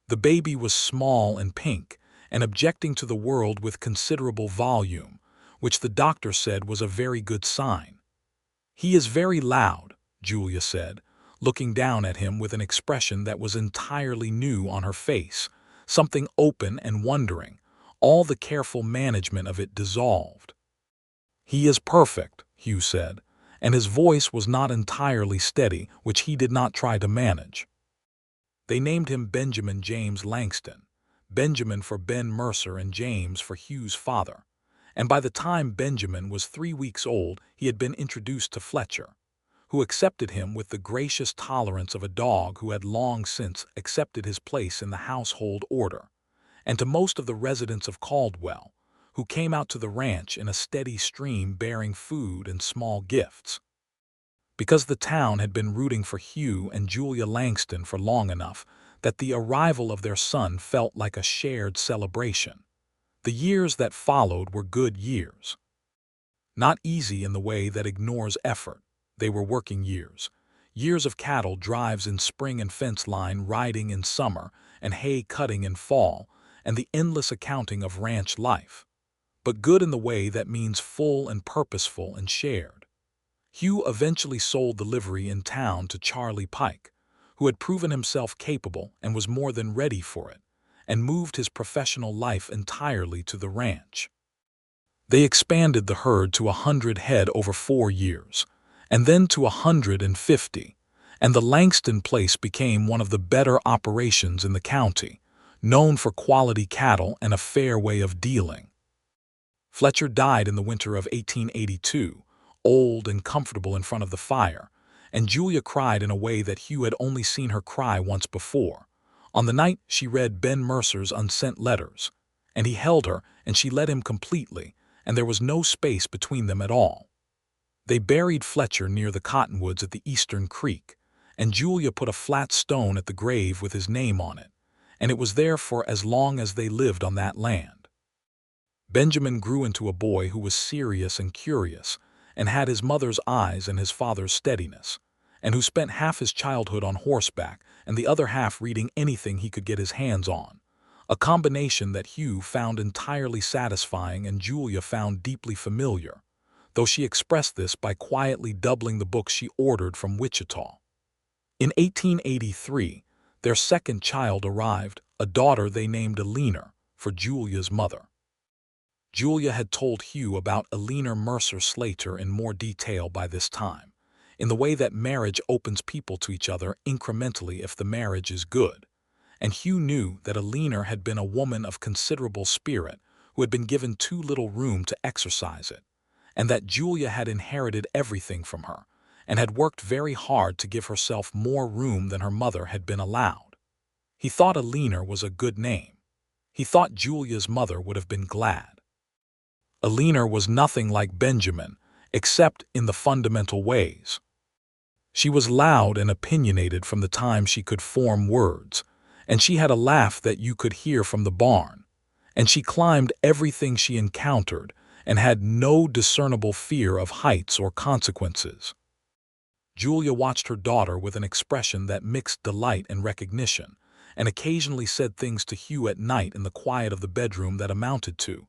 The baby was small and pink, and objecting to the world with considerable volume, which the doctor said was a very good sign. "He is very loud," Julia said, looking down at him with an expression that was entirely new on her face, something open and wondering, all the careful management of it dissolved. "He is perfect," Hugh said, and his voice was not entirely steady, which he did not try to manage. They named him Benjamin James Langston, Benjamin for Ben Mercer and James for Hugh's father, and by the time Benjamin was 3 weeks old he had been introduced to Fletcher, who accepted him with the gracious tolerance of a dog who had long since accepted his place in the household order, and to most of the residents of Caldwell, who came out to the ranch in a steady stream bearing food and small gifts. Because the town had been rooting for Hugh and Julia Langston for long enough that the arrival of their son felt like a shared celebration. The years that followed were good years. Not easy in the way that ignores effort. They were working years. Years of cattle drives in spring and fence line riding in summer and hay cutting in fall, and the endless accounting of ranch life. But good in the way that means full and purposeful and shared. Hugh eventually sold the livery in town to Charlie Pike, who had proven himself capable and was more than ready for it, and moved his professional life entirely to the ranch. They expanded the herd to 100 head over 4 years, and then to 150, and the Langston place became one of the better operations in the county, known for quality cattle and a fair way of dealing. Fletcher died in the winter of 1882, old and comfortable in front of the fire, and Julia cried in a way that Hugh had only seen her cry once before, on the night she read Ben Mercer's unsent letters, and he held her and she let him completely, and there was no space between them at all. They buried Fletcher near the cottonwoods at the Eastern Creek, and Julia put a flat stone at the grave with his name on it, and it was there for as long as they lived on that land. Benjamin grew into a boy who was serious and curious, and had his mother's eyes and his father's steadiness, and who spent half his childhood on horseback and the other half reading anything he could get his hands on, a combination that Hugh found entirely satisfying and Julia found deeply familiar, though she expressed this by quietly doubling the books she ordered from Wichita. In 1883, their second child arrived, a daughter they named Eleanor, for Julia's mother. Julia had told Hugh about Eleanor Mercer Slater in more detail by this time, in the way that marriage opens people to each other incrementally if the marriage is good, and Hugh knew that Eleanor had been a woman of considerable spirit who had been given too little room to exercise it, and that Julia had inherited everything from her, and had worked very hard to give herself more room than her mother had been allowed. He thought Eleanor was a good name. He thought Julia's mother would have been glad. Eleanor was nothing like Benjamin, except in the fundamental ways. She was loud and opinionated from the time she could form words, and she had a laugh that you could hear from the barn, and she climbed everything she encountered and had no discernible fear of heights or consequences. Julia watched her daughter with an expression that mixed delight and recognition, and occasionally said things to Hugh at night in the quiet of the bedroom that amounted to,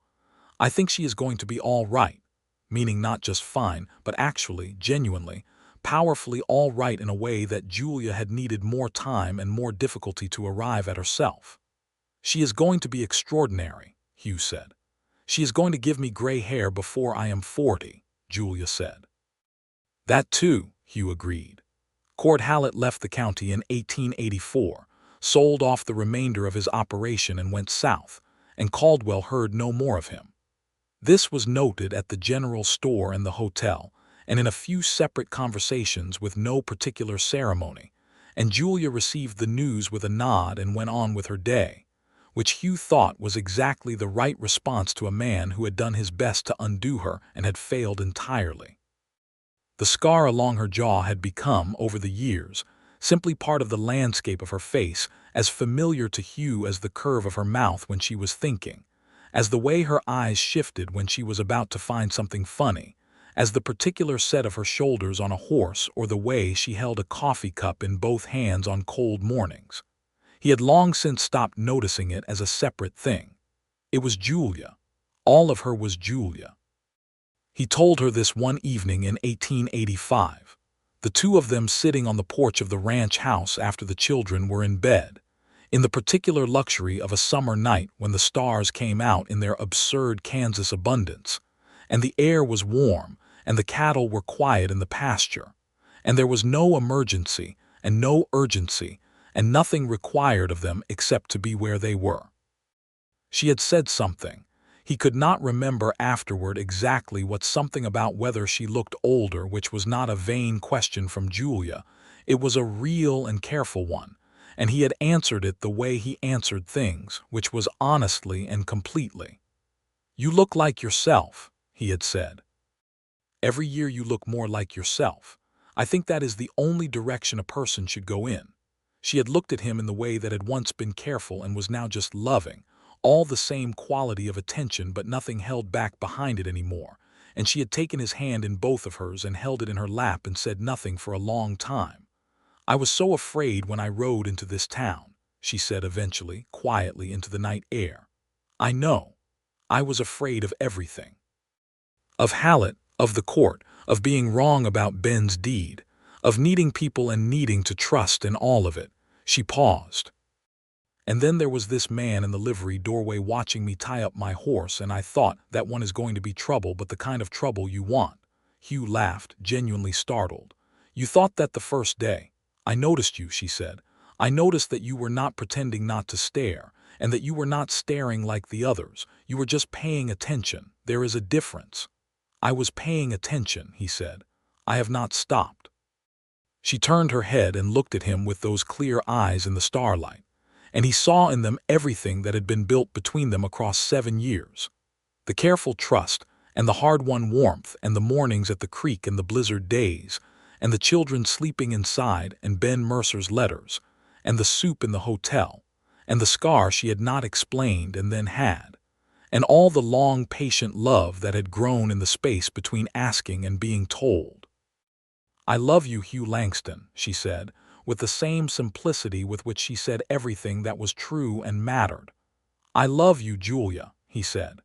"I think she is going to be all right," meaning not just fine, but actually, genuinely, powerfully all right in a way that Julia had needed more time and more difficulty to arrive at herself. "She is going to be extraordinary," Hugh said. "She is going to give me gray hair before I am 40, Julia said. That too, Hugh agreed. Cord Hallett left the county in 1884, sold off the remainder of his operation and went south, and Caldwell heard no more of him. This was noted at the general store and the hotel, and in a few separate conversations with no particular ceremony, and Julia received the news with a nod and went on with her day, which Hugh thought was exactly the right response to a man who had done his best to undo her and had failed entirely. The scar along her jaw had become, over the years, simply part of the landscape of her face, as familiar to Hugh as the curve of her mouth when she was thinking, as the way her eyes shifted when she was about to find something funny, as the particular set of her shoulders on a horse or the way she held a coffee cup in both hands on cold mornings. He had long since stopped noticing it as a separate thing. It was Julia. All of her was Julia. He told her this one evening in 1885, the two of them sitting on the porch of the ranch house after the children were in bed, in the particular luxury of a summer night when the stars came out in their absurd Kansas abundance, and the air was warm, and the cattle were quiet in the pasture, and there was no emergency and no urgency, and nothing required of them except to be where they were. She had said something. He could not remember afterward exactly what something about whether she looked older, which was not a vain question from Julia. It was a real and careful one, and he had answered it the way he answered things, which was honestly and completely. "You look like yourself," he had said. "Every year you look more like yourself. I think that is the only direction a person should go in." She had looked at him in the way that had once been careful and was now just loving, all the same quality of attention but nothing held back behind it anymore, and she had taken his hand in both of hers and held it in her lap and said nothing for a long time. "I was so afraid when I rode into this town," she said eventually, quietly into the night air. "I know. I was afraid of everything. Of Hallett, of the court, of being wrong about Ben's deed, of needing people and needing to trust in all of it." She paused. "And then there was this man in the livery doorway watching me tie up my horse, and I thought that one is going to be trouble, but the kind of trouble you want." Hugh laughed, genuinely startled. "You thought that the first day. I noticed you," she said. "I noticed that you were not pretending not to stare, and that you were not staring like the others. You were just paying attention. There is a difference." "I was paying attention," he said. "I have not stopped." She turned her head and looked at him with those clear eyes in the starlight, and he saw in them everything that had been built between them across 7 years. The careful trust, and the hard-won warmth, and the mornings at the creek and the blizzard days, and the children sleeping inside, and Ben Mercer's letters, and the soup in the hotel, and the scar she had not explained and then had, and all the long, patient love that had grown in the space between asking and being told. "I love you, Hugh Langston," she said, with the same simplicity with which she said everything that was true and mattered. "I love you, Julia," he said.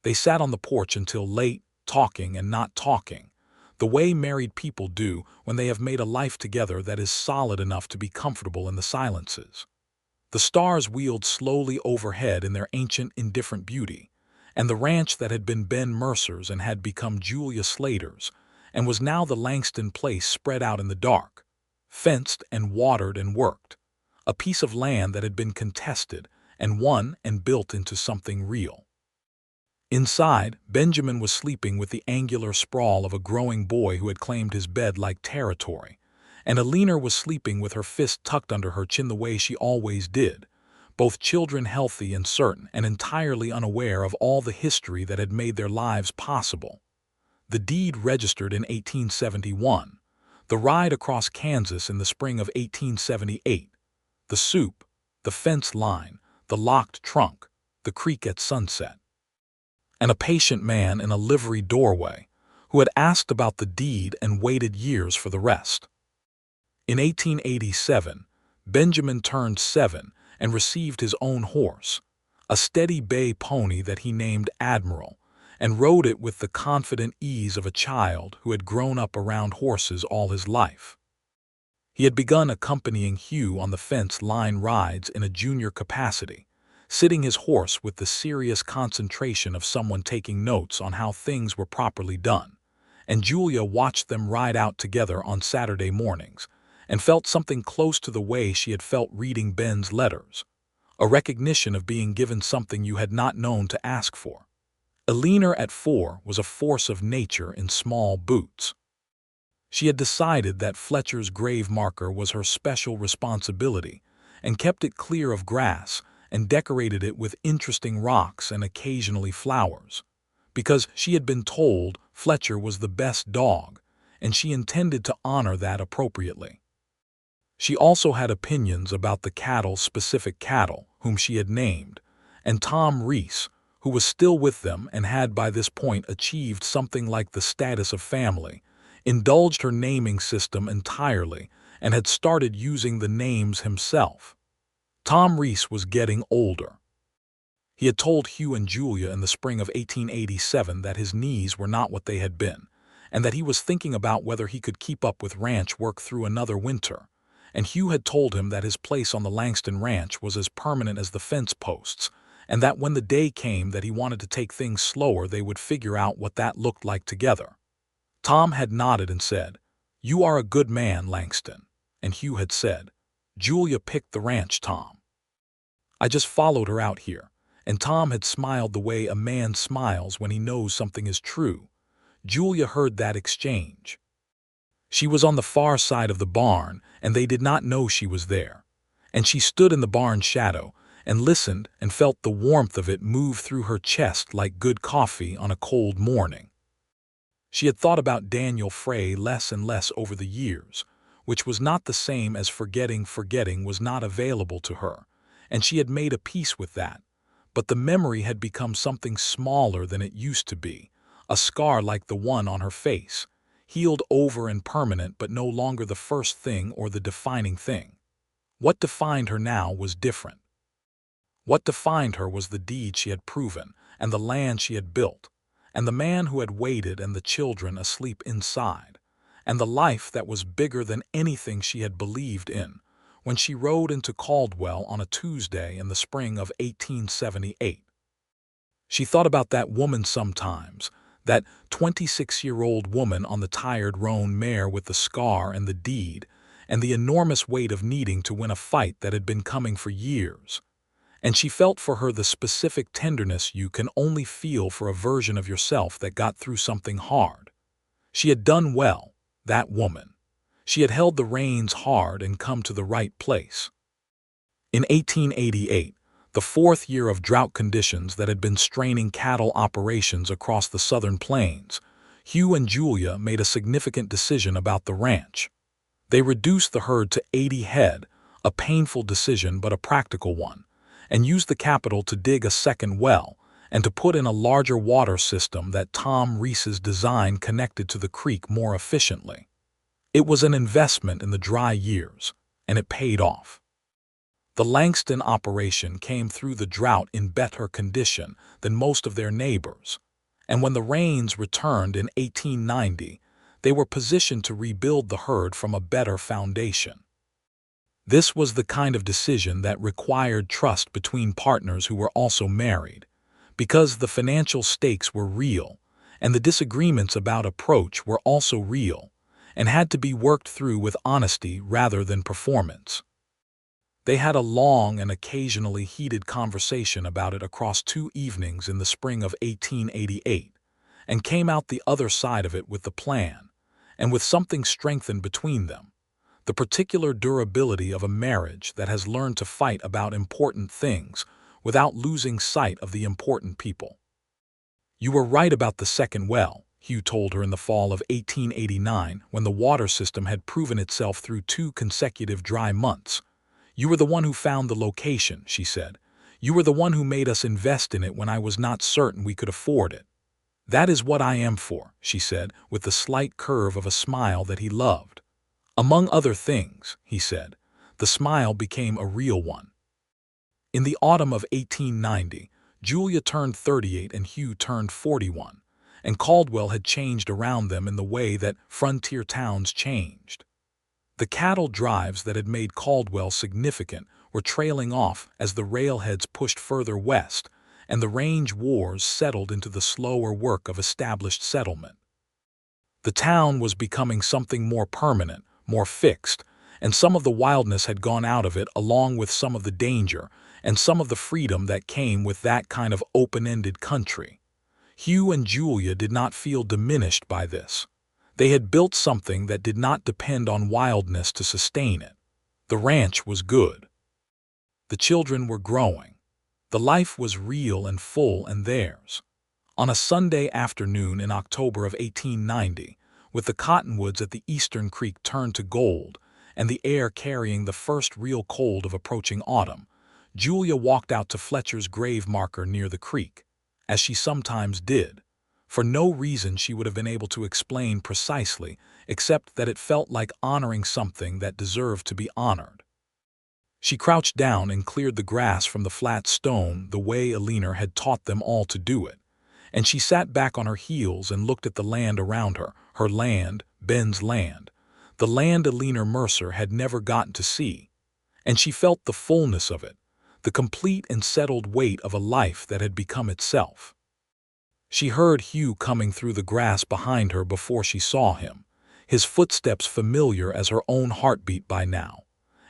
They sat on the porch until late, talking and not talking, the way married people do when they have made a life together that is solid enough to be comfortable in the silences. The stars wheeled slowly overhead in their ancient, indifferent beauty, and the ranch that had been Ben Mercer's and had become Julia Slater's, and was now the Langston place spread out in the dark, fenced and watered and worked, a piece of land that had been contested and won and built into something real. Inside, Benjamin was sleeping with the angular sprawl of a growing boy who had claimed his bed like territory, and Alina was sleeping with her fist tucked under her chin the way she always did, both children healthy and certain and entirely unaware of all the history that had made their lives possible. The deed registered in 1871, the ride across Kansas in the spring of 1878, the soup, the fence line, the locked trunk, the creek at sunset, and a patient man in a livery doorway who had asked about the deed and waited years for the rest. In 1887, Benjamin turned 7 and received his own horse, a steady bay pony that he named Admiral, and rode it with the confident ease of a child who had grown up around horses all his life. He had begun accompanying Hugh on the fence line rides in a junior capacity, sitting his horse with the serious concentration of someone taking notes on how things were properly done, and Julia watched them ride out together on Saturday mornings, and felt something close to the way she had felt reading Ben's letters, a recognition of being given something you had not known to ask for. Alina at 4 was a force of nature in small boots. She had decided that Fletcher's grave marker was her special responsibility, and kept it clear of grass and decorated it with interesting rocks and occasionally flowers, because she had been told Fletcher was the best dog, and she intended to honor that appropriately. She also had opinions about the specific cattle whom she had named, and Tom Reese, who was still with them and had by this point achieved something like the status of family, indulged her naming system entirely and had started using the names himself. Tom Reese was getting older. He had told Hugh and Julia in the spring of 1887 that his knees were not what they had been, and that he was thinking about whether he could keep up with ranch work through another winter, and Hugh had told him that his place on the Langston ranch was as permanent as the fence posts, and that when the day came that he wanted to take things slower they would figure out what that looked like together. Tom had nodded and said, "You are a good man, Langston," and Hugh had said, "Julia picked the ranch, Tom. I just followed her out here," and Tom had smiled the way a man smiles when he knows something is true. Julia heard that exchange. She was on the far side of the barn, and they did not know she was there, and she stood in the barn shadow and listened and felt the warmth of it move through her chest like good coffee on a cold morning. She had thought about Daniel Frey less and less over the years, which was not the same as forgetting was not available to her, and she had made a peace with that, but the memory had become something smaller than it used to be, a scar like the one on her face, healed over and permanent but no longer the first thing or the defining thing. What defined her now was different. What defined her was the deed she had proven, and the land she had built, and the man who had waited and the children asleep inside, and the life that was bigger than anything she had believed in when she rode into Caldwell on a Tuesday in the spring of 1878. She thought about that woman sometimes, that 26-year-old woman on the tired roan mare with the scar and the deed, and the enormous weight of needing to win a fight that had been coming for years. And she felt for her the specific tenderness you can only feel for a version of yourself that got through something hard. She had done well, that woman. She had held the reins hard and come to the right place. In 1888, the fourth year of drought conditions that had been straining cattle operations across the southern plains, Hugh and Julia made a significant decision about the ranch. They reduced the herd to 80 head, a painful decision but a practical one, and used the capital to dig a second well and to put in a larger water system that Tom Rees's design connected to the creek more efficiently. It was an investment in the dry years, and it paid off. The Langston operation came through the drought in better condition than most of their neighbors, and when the rains returned in 1890, they were positioned to rebuild the herd from a better foundation. This was the kind of decision that required trust between partners who were also married, because the financial stakes were real, and the disagreements about approach were also real, and had to be worked through with honesty rather than performance. They had a long and occasionally heated conversation about it across 2 evenings in the spring of 1888, and came out the other side of it with the plan, and with something strengthened between them, the particular durability of a marriage that has learned to fight about important things without losing sight of the important people. "You were right about the second well," Hugh told her in the fall of 1889 when the water system had proven itself through 2 consecutive dry months. "You were the one who found the location," she said. "You were the one who made us invest in it when I was not certain we could afford it." "That is what I am for," she said, with the slight curve of a smile that he loved. "Among other things," he said, the smile became a real one. In the autumn of 1890, Julia turned 38 and Hugh turned 41, and Caldwell had changed around them in the way that frontier towns changed. The cattle drives that had made Caldwell significant were trailing off as the railheads pushed further west, and the range wars settled into the slower work of established settlement. The town was becoming something more permanent, more fixed, and some of the wildness had gone out of it along with some of the danger and some of the freedom that came with that kind of open-ended country. Hugh and Julia did not feel diminished by this. They had built something that did not depend on wildness to sustain it. The ranch was good. The children were growing. The life was real and full and theirs. On a Sunday afternoon in October of 1890, with the cottonwoods at the eastern creek turned to gold and the air carrying the first real cold of approaching autumn, Julia walked out to Fletcher's grave marker near the creek, as she sometimes did. For no reason she would have been able to explain precisely, except that it felt like honoring something that deserved to be honored. She crouched down and cleared the grass from the flat stone the way Alina had taught them all to do it, and she sat back on her heels and looked at the land around her, her land, Ben's land, the land Alina Mercer had never gotten to see, and she felt the fullness of it, the complete and settled weight of a life that had become itself. She heard Hugh coming through the grass behind her before she saw him, his footsteps familiar as her own heartbeat by now,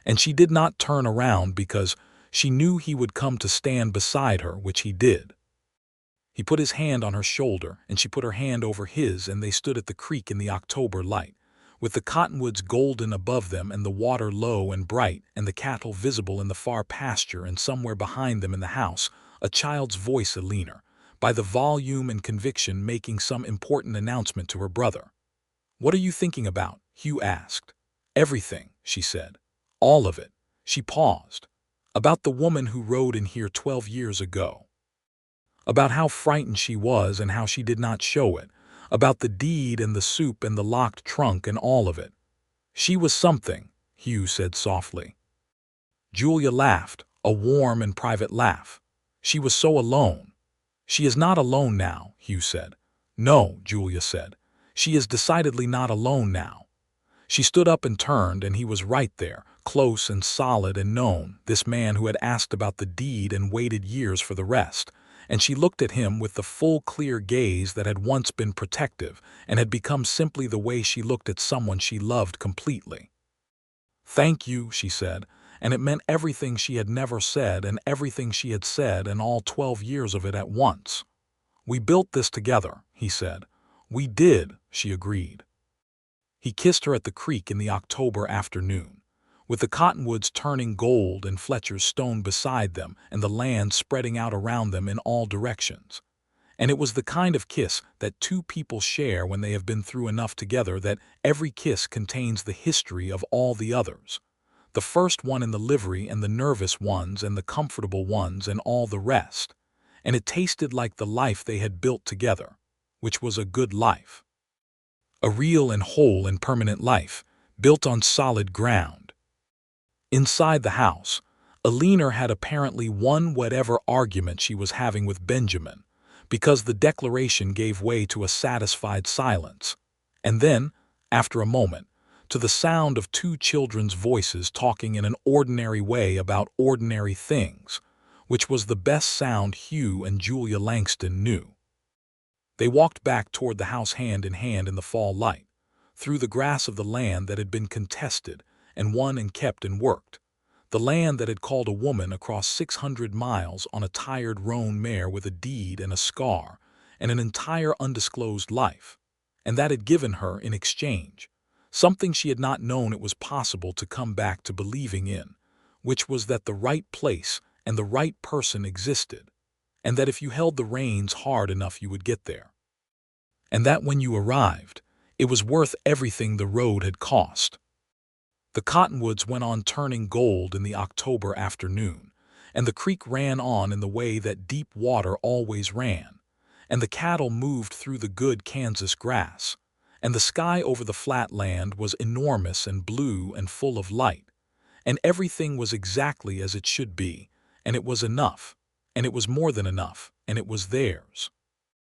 and she did not turn around because she knew he would come to stand beside her, which he did. He put his hand on her shoulder, and she put her hand over his, and they stood at the creek in the October light, with the cottonwoods golden above them and the water low and bright and the cattle visible in the far pasture, and somewhere behind them in the house, a child's voice, Alina, by the volume and conviction, making some important announcement to her brother. "What are you thinking about?" Hugh asked. "Everything," she said. "All of it." She paused. "About the woman who rode in here 12 years ago." about how frightened she was and how she did not show it, about the deed and the soup and the locked trunk and all of it. She was something, Hugh said softly. Julia laughed, a warm and private laugh. She was so alone. She is not alone now, Hugh said. No, Julia said. She is decidedly not alone now. She stood up and turned, and he was right there, close and solid and known, this man who had asked about the deed and waited years for the rest. And she looked at him with the full, clear gaze that had once been protective and had become simply the way she looked at someone she loved completely. "Thank you," she said, and it meant everything she had never said and everything she had said and all 12 years of it at once. "We built this together," he said. "We did," she agreed. He kissed her at the creek in the October afternoon, with the cottonwoods turning gold and Fletcher's stone beside them and the land spreading out around them in all directions. And it was the kind of kiss that two people share when they have been through enough together that every kiss contains the history of all the others. The first one in the livery and the nervous ones and the comfortable ones and all the rest. And it tasted like the life they had built together, which was a good life. A real and whole and permanent life, built on solid ground. Inside the house, Eleanor had apparently won whatever argument she was having with Benjamin, because the declaration gave way to a satisfied silence. And then, after a moment, to the sound of two children's voices talking in an ordinary way about ordinary things, which was the best sound Hugh and Julia Langston knew. They walked back toward the house hand in hand in the fall light, through the grass of the land that had been contested and won and kept and worked, the land that had called a woman across 600 miles on a tired roan mare with a deed and a scar and an entire undisclosed life, and that had given her, in exchange, something she had not known it was possible to come back to believing in, which was that the right place and the right person existed, and that if you held the reins hard enough you would get there. And that when you arrived, it was worth everything the road had cost. The cottonwoods went on turning gold in the October afternoon, and the creek ran on in the way that deep water always ran, and the cattle moved through the good Kansas grass, and the sky over the flat land was enormous and blue and full of light, and everything was exactly as it should be, and it was enough, and it was more than enough, and it was theirs.